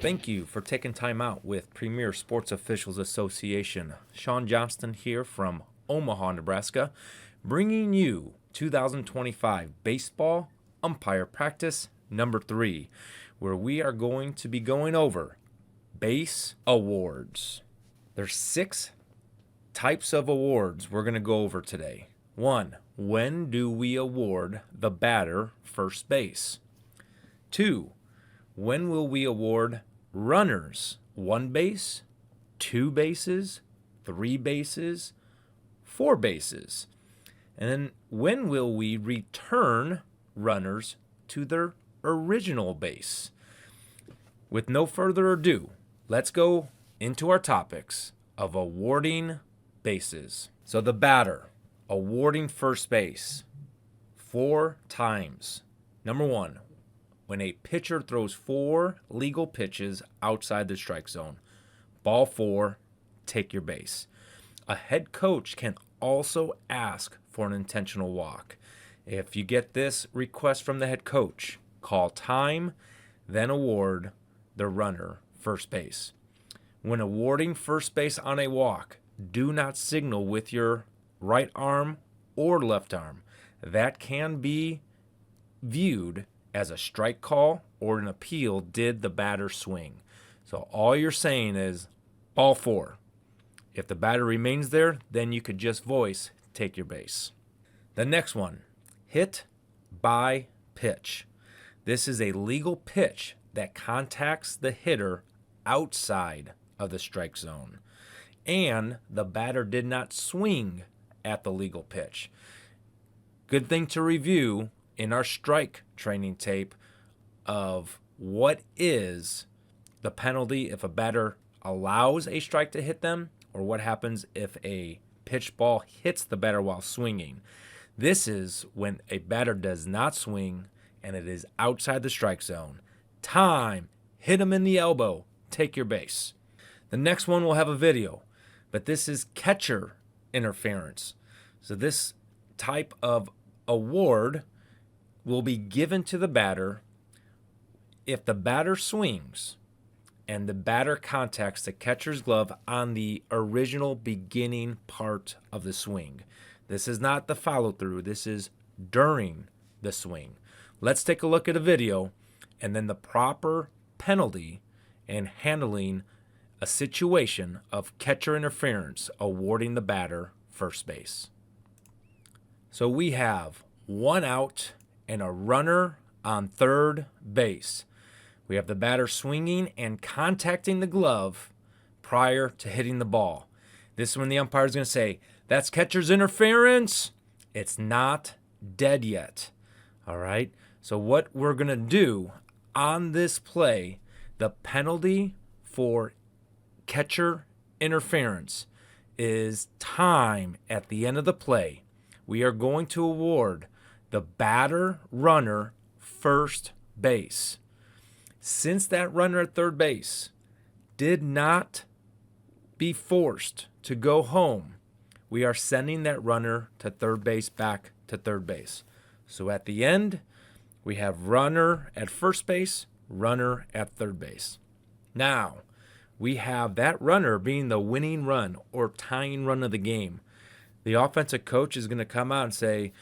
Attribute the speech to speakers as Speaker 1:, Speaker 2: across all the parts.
Speaker 1: Thank you for taking time out with Premier Sports Officials Association. Sean Johnston here from Omaha, Nebraska, bringing you 2025 Baseball Umpire Practice number 3, where we are going to be going over base awards. There's 6 types of awards we're going to go over today. 1, when do we award the batter first base? 2, when will we award runners 1 base, 2 bases, 3 bases, 4 bases? And then when will we return runners to their original base? With no further ado, let's go into our topics of awarding bases. So the batter awarding first base 4 times. Number 1, when a pitcher throws 4 legal pitches outside the strike zone. Ball 4, take your base. A head coach can also ask for an intentional walk. If you get this request from the head coach, call time, then award the runner first base. When awarding first base on a walk, do not signal with your right arm or left arm. That can be viewed as a strike call or an appeal. Did the batter swing? So all you're saying is ball 4. If the batter remains there, then you could just voice take your base. The next one, hit by pitch. This is a legal pitch that contacts the hitter outside of the strike zone, and the batter did not swing at the legal pitch. Good thing to review in our strike training tape of what is the penalty if a batter allows a strike to hit them, or what happens if a pitch ball hits the batter while swinging. This is when a batter does not swing and it is outside the strike zone. Time, hit him in the elbow, take your base. The next one will have a video, but this is catcher interference. So this type of award will be given to the batter if the batter swings and the batter contacts the catcher's glove on the original beginning part of the swing. This is not the follow through. This is during the swing. Let's take a look at a video and then the proper penalty and handling a situation of catcher interference awarding the batter first base. So we have 1 out and a runner on third base. We have the batter swinging and contacting the glove prior to hitting the ball. This is when the umpire is going to say, that's catcher's interference. It's not dead yet. All right. So what we're going to do on this play, the penalty for catcher interference is time at the end of the play. We are going to award the batter runner first base. Since that runner at third base did not be forced to go home, we are sending that runner to third base, back to third base. So at the end, we have runner at first base, runner at third base. Now, we have that runner being the winning run or tying run of the game. The offensive coach is going to come out and say,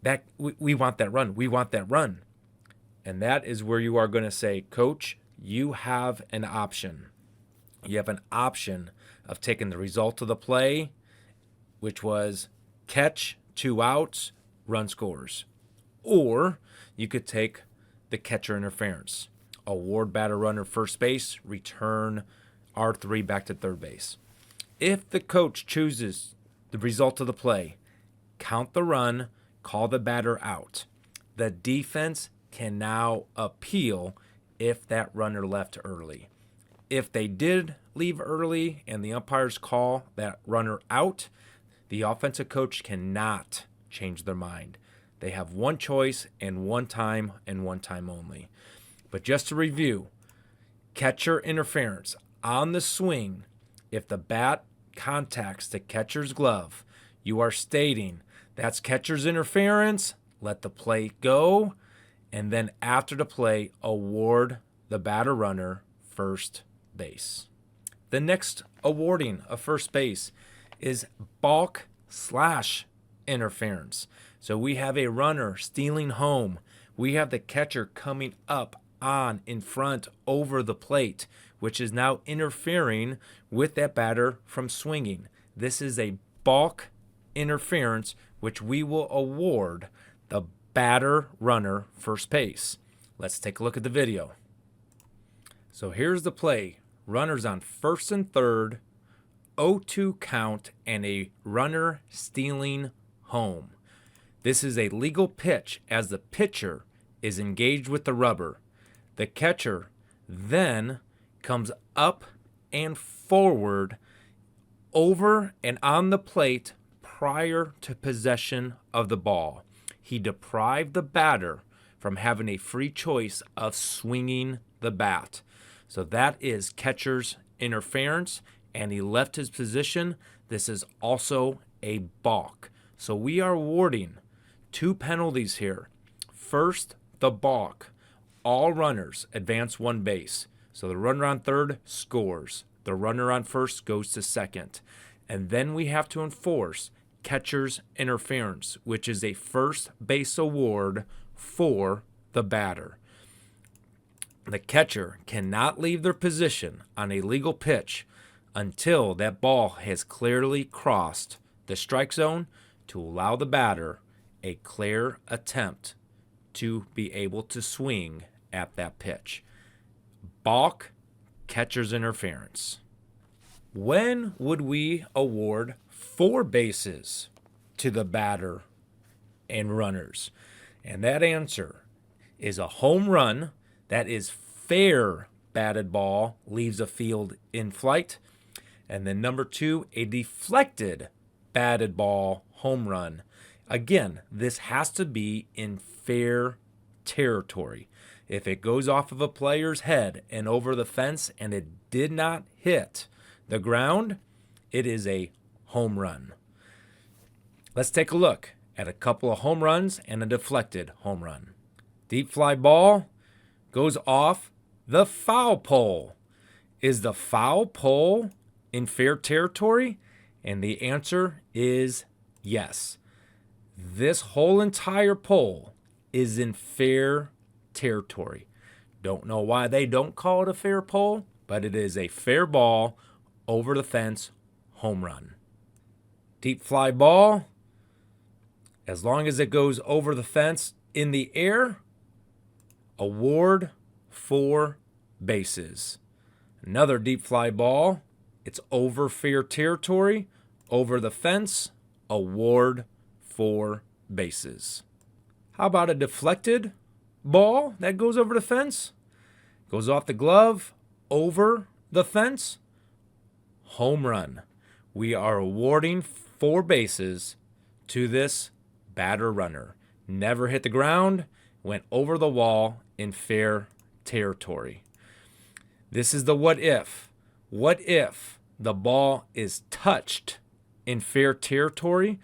Speaker 1: that we want that run. We want that run. And that is where you are going to say, Coach, you have an option. You have an option of taking the result of the play, which was catch, 2 outs, run scores. Or you could take the catcher interference. Award batter runner first base, return R3 back to third base. If the coach chooses the result of the play, count the run, call the batter out. The defense can now appeal if that runner left early. If they did leave early and the umpires call that runner out, the offensive coach cannot change their mind. They have one choice and one time only. But just to review, catcher interference on the swing, if the bat contacts the catcher's glove, you are stating that's catcher's interference, let the play go, and then after the play, award the batter runner first base. The next awarding of first base is balk / interference. So we have a runner stealing home. We have the catcher coming up on in front over the plate, which is now interfering with that batter from swinging. This is a balk interference, which we will award the batter runner first base. Let's take a look at the video. So here's the play. Runners on first and third, 0-2 count, and a runner stealing home. This is a legal pitch as the pitcher is engaged with the rubber. The catcher then comes up and forward over and on the plate prior to possession of the ball. He deprived the batter from having a free choice of swinging the bat. So that is catcher's interference, and he left his position. This is also a balk. So we are awarding 2 penalties here. First, the balk. All runners advance 1 base. So the runner on third scores. The runner on first goes to second. And then we have to enforce catcher's interference, which is a first base award for the batter. The catcher cannot leave their position on a legal pitch until that ball has clearly crossed the strike zone to allow the batter a clear attempt to be able to swing at that pitch. Balk, catcher's interference. When would we award 4 bases to the batter and runners? And that answer is a home run. That is fair batted ball, leaves a field in flight. And then number 2, a deflected batted ball, home run. Again, this has to be in fair territory. If it goes off of a player's head and over the fence and it did not hit the ground, it is a home run. Let's take a look at a couple of home runs and a deflected home run. Deep fly ball goes off the foul pole. Is the foul pole in fair territory? And the answer is yes. This whole entire pole is in fair territory. Don't know why they don't call it a fair pole, but it is a fair ball over the fence, home run. Deep fly ball, as long as it goes over the fence in the air, award 4 bases. Another deep fly ball, it's over fair territory, over the fence, award 4 bases. How about a deflected ball that goes over the fence? Goes off the glove, over the fence, home run. We are awarding 4 bases to this batter runner. Never hit the ground, went over the wall in fair territory. This is the what if. What if the ball is touched in fair territory,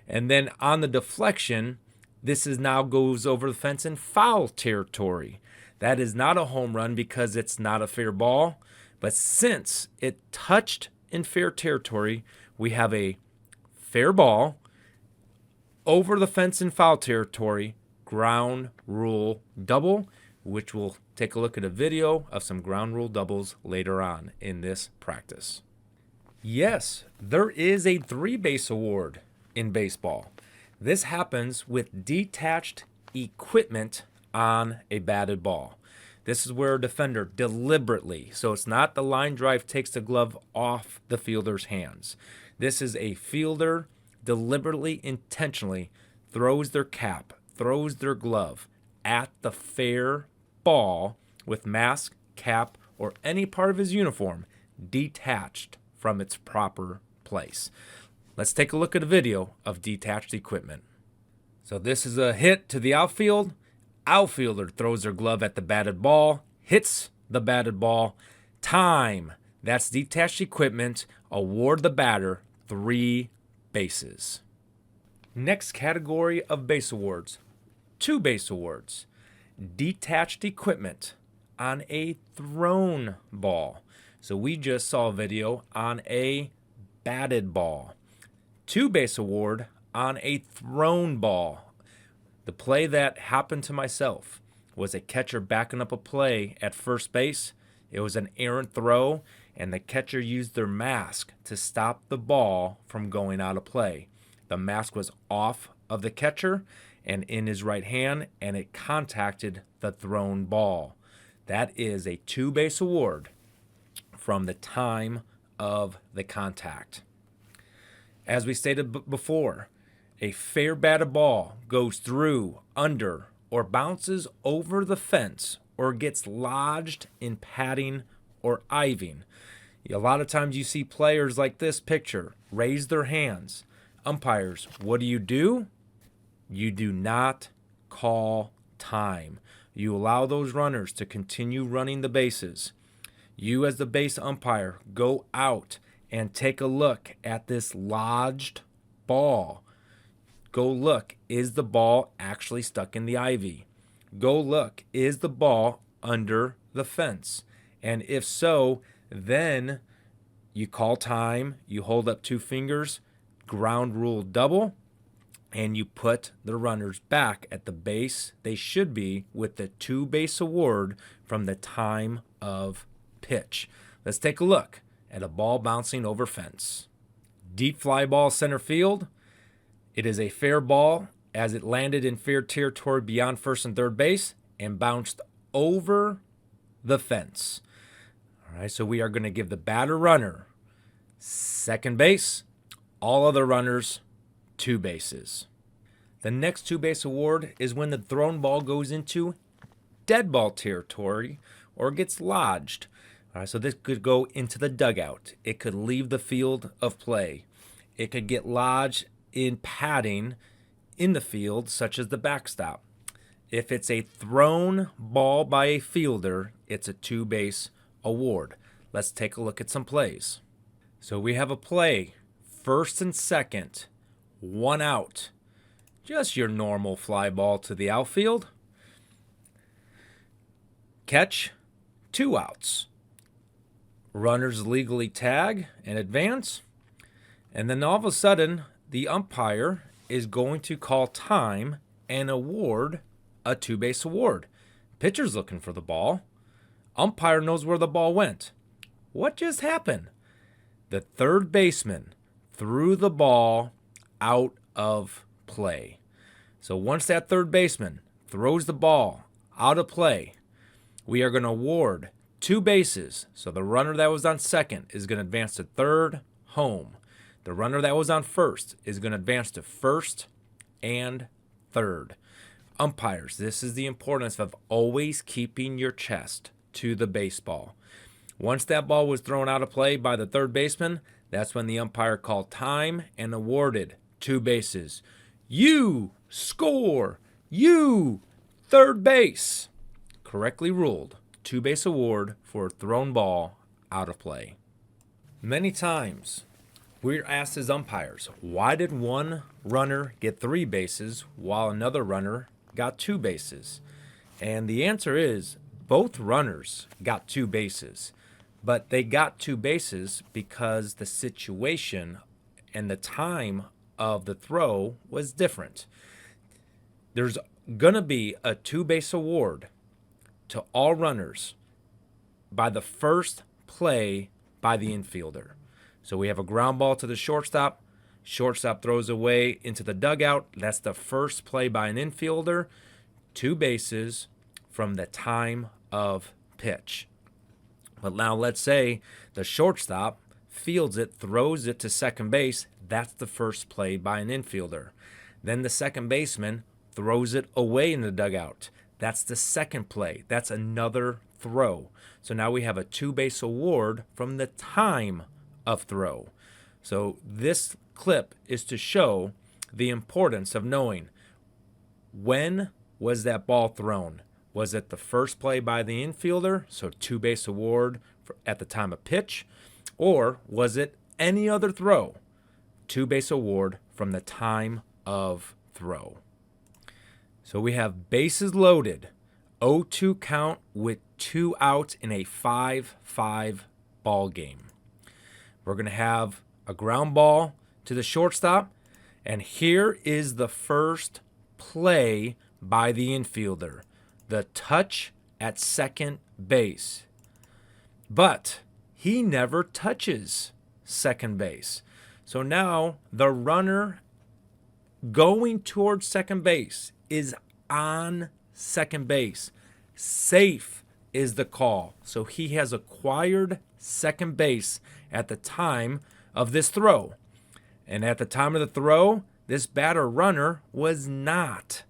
Speaker 1: and then on the deflection, this is now goes over the fence in foul territory? That is not a home run because it's not a fair ball. But since it touched in fair territory, we have a fair ball over the fence in foul territory, ground rule double, which we'll take a look at a video of some ground rule doubles later on in this practice. Yes, there is a 3-base award in baseball. This happens with detached equipment on a batted ball. This is where a defender deliberately, so it's not the line drive takes the glove off the fielder's hands. This is a fielder deliberately, intentionally throws their cap, throws their glove at the fair ball with mask, cap, or any part of his uniform detached from its proper place. Let's take a look at a video of detached equipment. So this is a hit to the outfield. Outfielder throws their glove at the batted ball, hits the batted ball. Time. That's detached equipment. Award the batter 3 bases. Next category of base awards. 2 base awards. Detached equipment on a thrown ball. So we just saw a video on a batted ball. 2 base award on a thrown ball. The play that happened to myself was a catcher backing up a play at first base. It was an errant throw, and the catcher used their mask to stop the ball from going out of play. The mask was off of the catcher and in his right hand, and it contacted the thrown ball. That is a 2 base award from the time of the contact. As we stated before, a fair batted ball goes through, under, or bounces over the fence or gets lodged in padding or iving. A lot of times you see players like this picture raise their hands. Umpires, what do? You do not call time. You allow those runners to continue running the bases. You, as the base umpire, go out and take a look at this lodged ball. Go look, is the ball actually stuck in the ivy? Go look, is the ball under the fence? And if so, then you call time, you hold up 2 fingers, ground rule double, and you put the runners back at the base they should be with the 2 base award from the time of pitch. Let's take a look at a ball bouncing over fence. Deep fly ball center field. It is a fair ball as it landed in fair territory beyond first and third base and bounced over the fence. All right, so we are going to give the batter runner second base, all other runners 2 bases. The next 2 base award is when the thrown ball goes into dead ball territory or gets lodged. All right, so this could go into the dugout. It could leave the field of play. It could get lodged in padding in the field, such as the backstop. If it's a thrown ball by a fielder, it's a 2 base award. Let's take a look at some plays. So we have a play, first and second, 1 out. Just your normal fly ball to the outfield. Catch, 2 outs. Runners legally tag and advance. And then all of a sudden, the umpire is going to call time and award a 2 base award. Pitcher's looking for the ball. Umpire knows where the ball went. What just happened? The third baseman threw the ball out of play. So once that third baseman throws the ball out of play, we are going to award 2 bases. So the runner that was on second is going to advance to third, home. The runner that was on first is going to advance to first and third. Umpires, this is the importance of always keeping your chest to the baseball. Once that ball was thrown out of play by the third baseman, that's when the umpire called time and awarded 2 bases. You score! You third base! Correctly ruled. 2 base award for a thrown ball out of play. Many times, we're asked as umpires, why did one runner get 3 bases while another runner got 2 bases? And the answer is both runners got 2 bases, but they got 2 bases because the situation and the time of the throw was different. There's going to be a 2 base award to all runners by the first play by the infielder. So we have a ground ball to the shortstop. Shortstop throws away into the dugout. That's the first play by an infielder. 2 bases from the time of pitch. But now let's say the shortstop fields it, throws it to second base. That's the first play by an infielder. Then the second baseman throws it away in the dugout. That's the second play. That's another throw. So now we have a 2 base award from the time of throw. So this clip is to show the importance of knowing when was that ball thrown. Was it the first play by the infielder, so 2 base award at the time of pitch, or was it any other throw? 2 base award from the time of throw. So we have bases loaded, 0-2 count with 2 outs in a 5-5 ball game. We're going to have a ground ball to the shortstop, and here is the first play by the infielder, the touch at second base. But he never touches second base. So now the runner going towards second base is on second base. Safe is the call. So he has acquired second base at the time of this throw. And at the time of the throw, this batter runner was not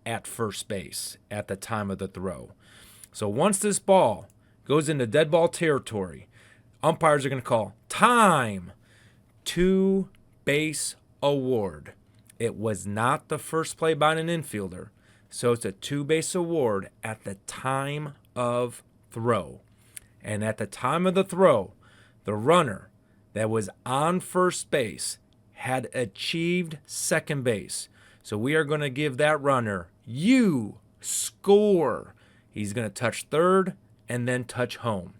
Speaker 1: at first base at the time of the throw. So once this ball goes into dead ball territory, umpires are going to call time, 2-base award. It was not the first play by an infielder, so it's a 2-base award at the time of throw. And at the time of the throw, the runner that was on first base had achieved second base. So we are going to give that runner, you score. He's going to touch third and then touch home.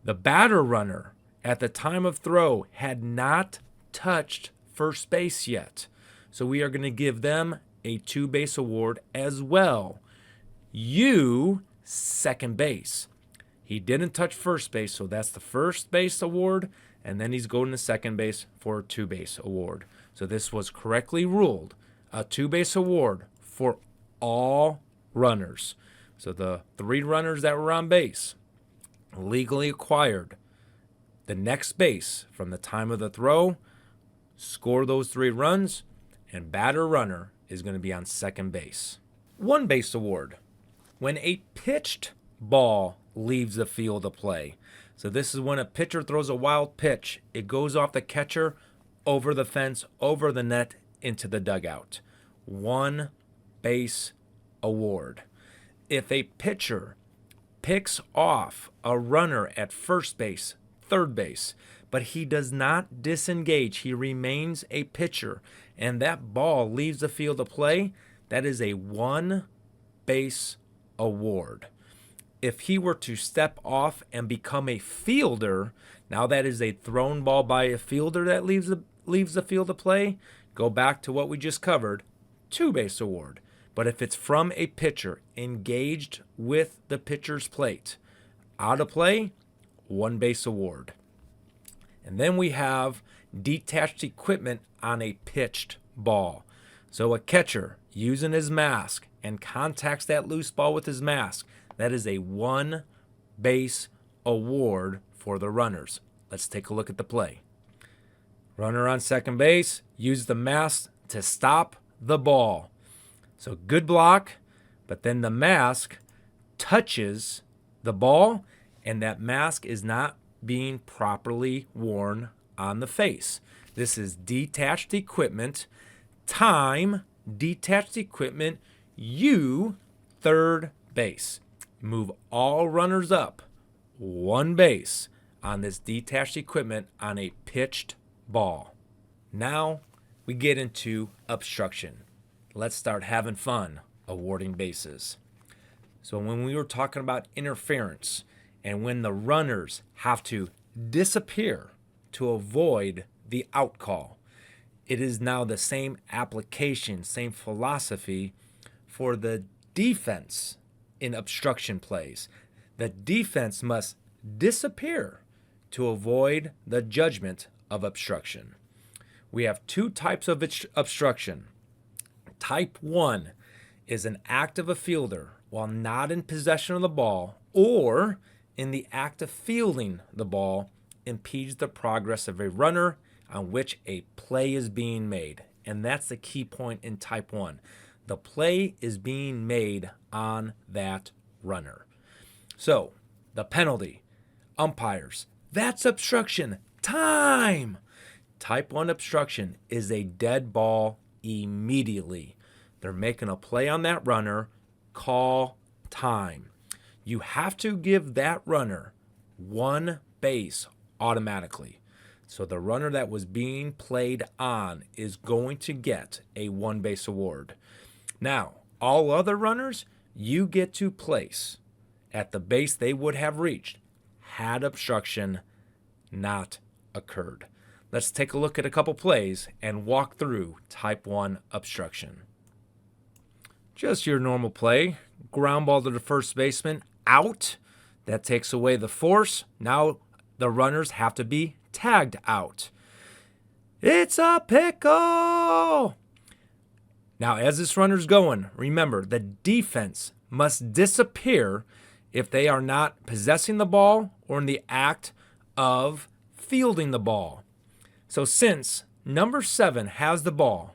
Speaker 1: The batter runner at the time of throw had not touched first base yet. So we are going to give them a 2-base award as well. You second base. He didn't touch first base, so that's the first base award, and then he's going to second base for a 2-base award. So this was correctly ruled a 2-base award for all runners. So the 3 runners that were on base legally acquired the next base from the time of the throw, score those 3 runs, and batter runner is going to be on second base. 1-base award, when a pitched ball leaves the field of play. So this is when a pitcher throws a wild pitch. It goes off the catcher, over the fence, over the net, into the dugout. 1-base award. If a pitcher picks off a runner at first base, third base, but he does not disengage, he remains a pitcher, and that ball leaves the field of play, that is a 1-base award. If he were to step off and become a fielder, now that is a thrown ball by a fielder that leaves the field of play, go back to what we just covered, 2-base award. But if it's from a pitcher engaged with the pitcher's plate, out of play, 1-base award. And then we have detached equipment on a pitched ball. So a catcher using his mask and contacts that loose ball with his mask, that is a 1-base award for the runners. Let's take a look at the play. Runner on second base uses the mask to stop the ball. So good block, but then the mask touches the ball, and that mask is not being properly worn on the face. This is detached equipment. Time, detached equipment, you, third base. Move all runners up 1 base on this detached equipment on a pitched ball. Now we get into obstruction. Let's start having fun awarding bases. So when we were talking about interference and when the runners have to disappear to avoid the out call, it is now the same application, same philosophy for the defense in obstruction plays. The defense must disappear to avoid the judgment of obstruction. We have 2 types of obstruction. Type 1 is an act of a fielder while not in possession of the ball or in the act of fielding the ball impedes the progress of a runner on which a play is being made. And that's the key point in type 1. The play is being made on that runner. So, the penalty, umpires, that's obstruction. Time! Type 1 obstruction is a dead ball immediately. They're making a play on that runner. Call time. You have to give that runner 1 base automatically. So the runner that was being played on is going to get a 1-base award. Now, all other runners you get to place at the base they would have reached had obstruction not occurred. Let's take a look at a couple plays and walk through type 1 obstruction. Just your normal play. Ground ball to the first baseman, out. That takes away the force. Now the runners have to be tagged out. It's a pickle! Now as this runner's going, remember the defense must disappear if they are not possessing the ball or in the act of fielding the ball. So since number 7 has the ball,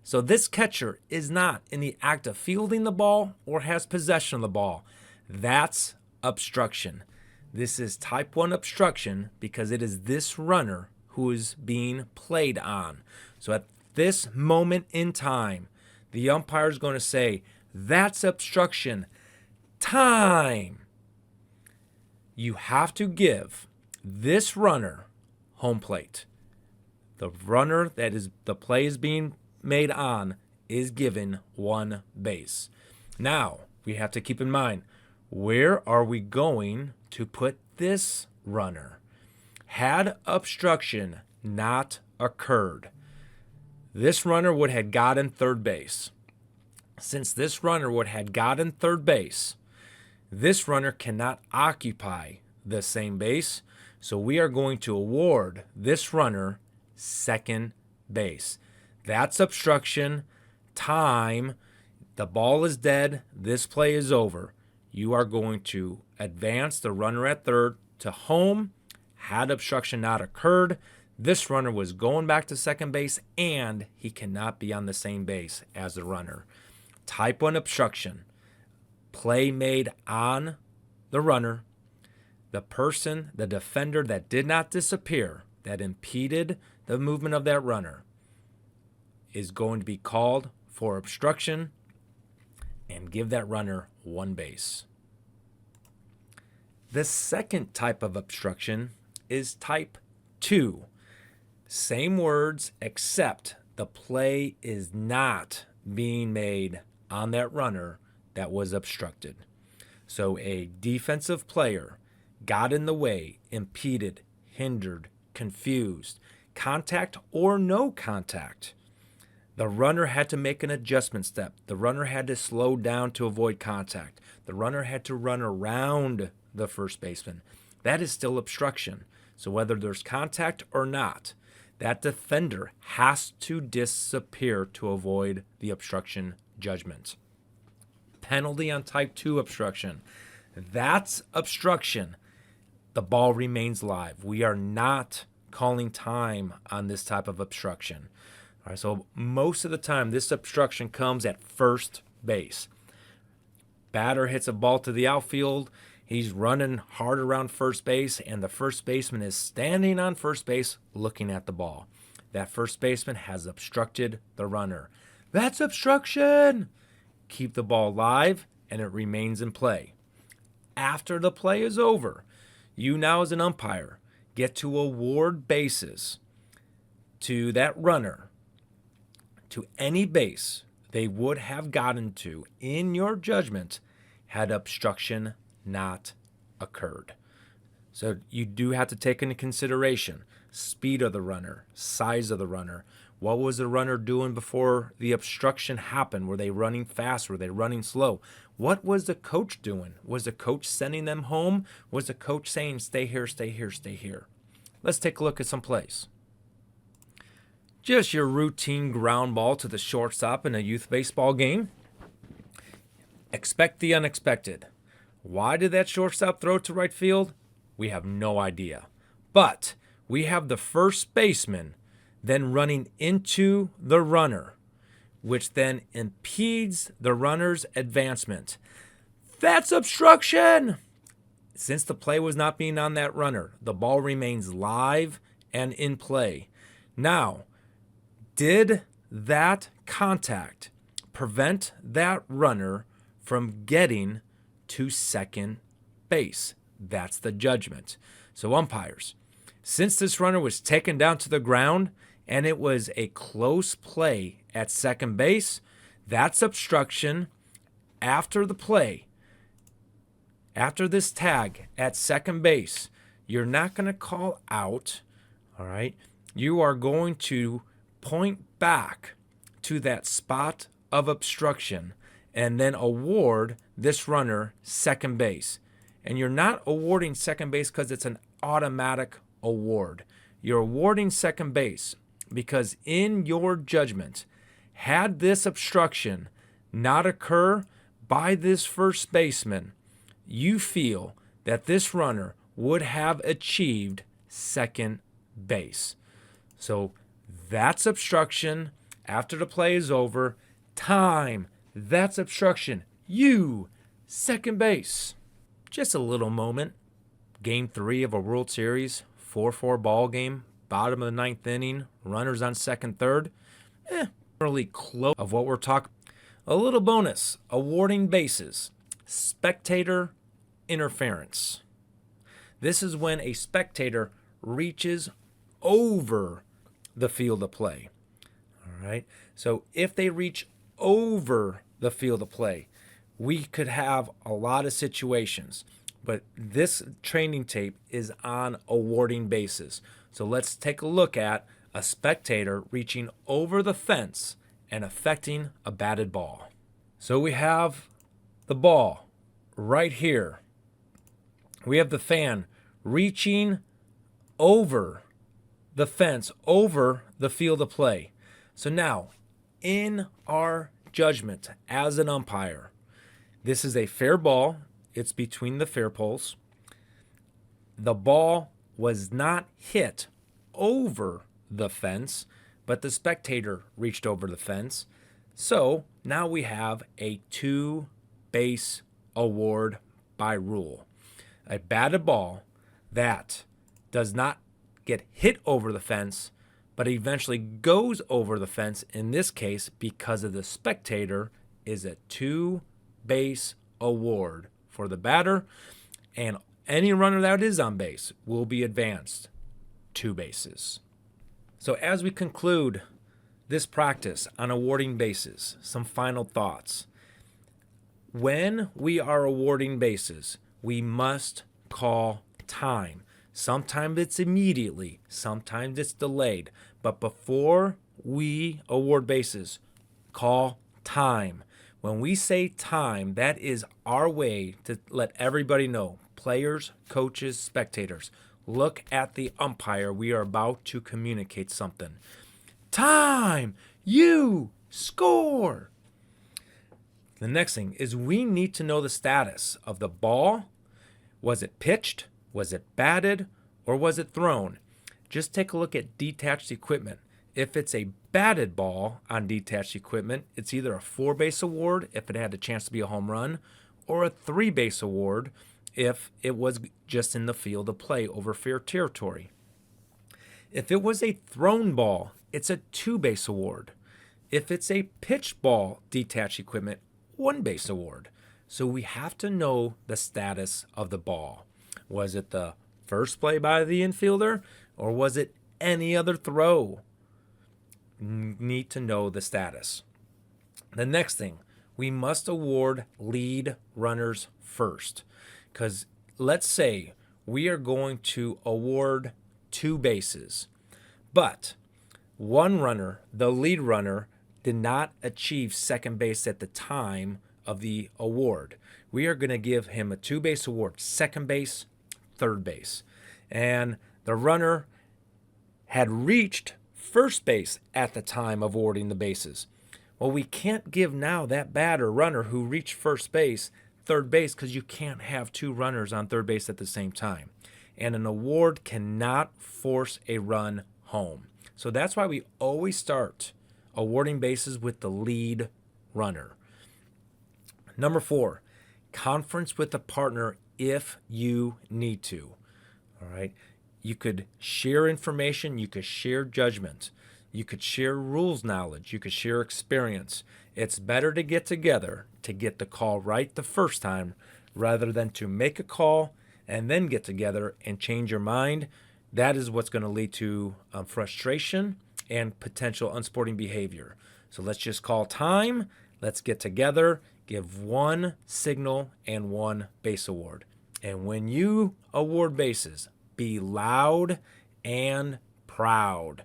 Speaker 1: so this catcher is not in the act of fielding the ball or has possession of the ball, that's obstruction. This is type 1 obstruction because it is this runner who is being played on. So at this moment in time, the umpire is going to say, that's obstruction. Time. You have to give this runner home plate. The runner that is the play is being made on is given one base. Now, we have to keep in mind, where are we going to put this runner? Had obstruction not occurred, this runner would have gotten third base. Since this runner would have gotten third base, this runner cannot occupy the same base, so we are going to award this runner second base. That's obstruction. Time. The ball is dead. This play is over. You are going to advance the runner at third to home. Had obstruction not occurred, this runner was going back to second base and he cannot be on the same base as the runner. Type 1 obstruction. Play made on the runner. The person, the defender that did not disappear, that impeded the movement of that runner, is going to be called for obstruction and give that runner one base. The second type of obstruction is type 2. Same words, except the play is not being made on that runner that was obstructed. So a defensive player got in the way, impeded, hindered, confused, contact or no contact. The runner had to make an adjustment step. The runner had to slow down to avoid contact. The runner had to run around the first baseman. That is still obstruction. So whether there's contact or not, that defender has to disappear to avoid the obstruction judgment. Penalty on type 2 obstruction. That's obstruction. The ball remains live. We are not calling time on this type of obstruction. All right, so most of the time, this obstruction comes at first base. Batter hits a ball to the outfield. He's running hard around first base, and the first baseman is standing on first base looking at the ball. That first baseman has obstructed the runner. That's obstruction! Keep the ball live, and it remains in play. After the play is over, you now as an umpire get to award bases to that runner, to any base they would have gotten to in your judgment had obstruction not occurred. So you do have to take into consideration speed of the runner, size of the runner. What was the runner doing before the obstruction happened? Were they running fast? Were they running slow? What was the coach doing? Was the coach sending them home? Was the coach saying, stay here, stay here, stay here? Let's take a look at some plays. Just your routine ground ball to the shortstop in a youth baseball game. Expect the unexpected. Why did that shortstop throw to right field? We have no idea. But we have the first baseman then running into the runner, which then impedes the runner's advancement. That's obstruction! Since the play was not being on that runner, the ball remains live and in play. Now, did that contact prevent that runner from getting to second base? That's the judgment. So umpires, since this runner was taken down to the ground and it was a close play at second base, that's obstruction. after the play, after this tag at second base, you're not going to call out, all right? You are going to point back to that spot of obstruction and then award this runner second base. And you're not awarding second base because it's an automatic award. You're awarding second base because in your judgment, had this obstruction not occur by this first baseman, you feel that this runner would have achieved second base. So that's obstruction. After the play is over, time. That's obstruction. You, second base. Just a little moment. Game 3 of a World Series, 4-4 ball game, bottom of the ninth inning, runners on second, third. Really close of what we're talking. A little bonus, awarding bases. Spectator interference. This is when a spectator reaches over the field of play. All right. So if they reach over the field of play, we could have a lot of situations. But this training tape is on awarding bases. So let's take a look at a spectator reaching over the fence and affecting a batted ball. So we have the ball right here. We have the fan reaching over the fence, over the field of play. So now, in our judgment as an umpire, this is a fair ball. It's between the fair poles. The ball was not hit over the fence, but the spectator reached over the fence. So now we have a 2-base award by rule. A batted ball that does not get hit over the fence, but eventually goes over the fence, in this case, because of the spectator, is a 2-base award for the batter, and any runner that is on base will be advanced 2 bases. So as we conclude this practice on awarding bases, some final thoughts. When we are awarding bases, we must call time. Sometimes it's immediately, sometimes it's delayed. But before we award bases, call time. When we say time, that is our way to let everybody know, players, coaches, spectators, look at the umpire. We are about to communicate something. Time! You score! The next thing is we need to know the status of the ball. Was it pitched? Was it batted? Or was it thrown? Just take a look at detached equipment. If it's a batted ball on detached equipment, it's either a 4-base award if it had a chance to be a home run, or a 3-base award if it was just in the field of play over fair territory. If it was a thrown ball, it's a 2-base award. If it's a pitched ball, detached equipment, 1-base award. So we have to know the status of the ball. Was it the first play by the infielder, or was it any other throw? Need to know the status. The next thing, we must award lead runners first. Because let's say we are going to award 2 bases, but one runner, the lead runner, did not achieve second base at the time of the award. We are going to give him a 2-base award, second base, third base. And the runner had reached first base at the time of awarding the bases. Well, we can't give now that batter runner who reached first base third base because you can't have 2 runners on third base at the same time. And an award cannot force a run home. So that's why we always start awarding bases with the lead runner. Number 4, conference with a partner if you need to. All right. You could share information. You could share judgment. You could share rules knowledge. You could share experience. It's better to get together to get the call right the first time rather than to make a call and then get together and change your mind. That is what's going to lead to frustration and potential unsporting behavior. So let's just call time. Let's get together, give one signal and one base award. And when you award bases, be loud and proud.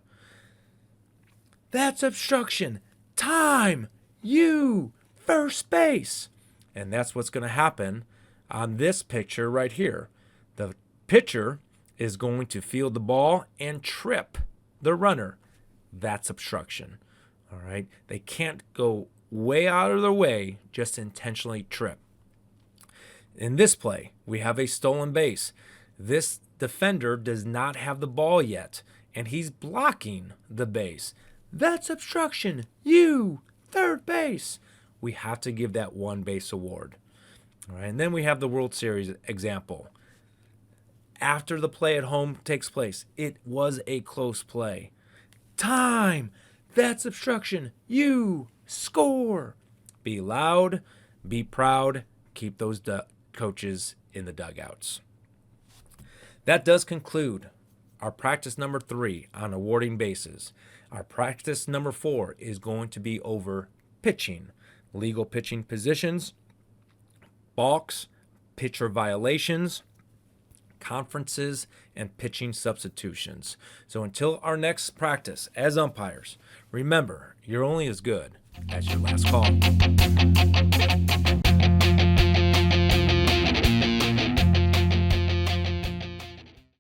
Speaker 1: That's obstruction. Time. You. First base. And that's what's going to happen on this picture right here. The pitcher is going to field the ball and trip the runner. That's obstruction. All right. They can't go way out of their way, just intentionally trip. In this play, we have a stolen base. This defender does not have the ball yet, and he's blocking the base. That's obstruction. You, third base. We have to give that one base award. All right, and then we have the World Series example. After the play at home takes place, it was a close play. Time. That's obstruction. You score. Be loud. Be proud. Keep those coaches in the dugouts. That does conclude our practice number 3 on awarding bases. Our practice number 4 is going to be over pitching, legal pitching positions, balks, pitcher violations, conferences, and pitching substitutions. So until our next practice as umpires, remember, you're only as good as your last call.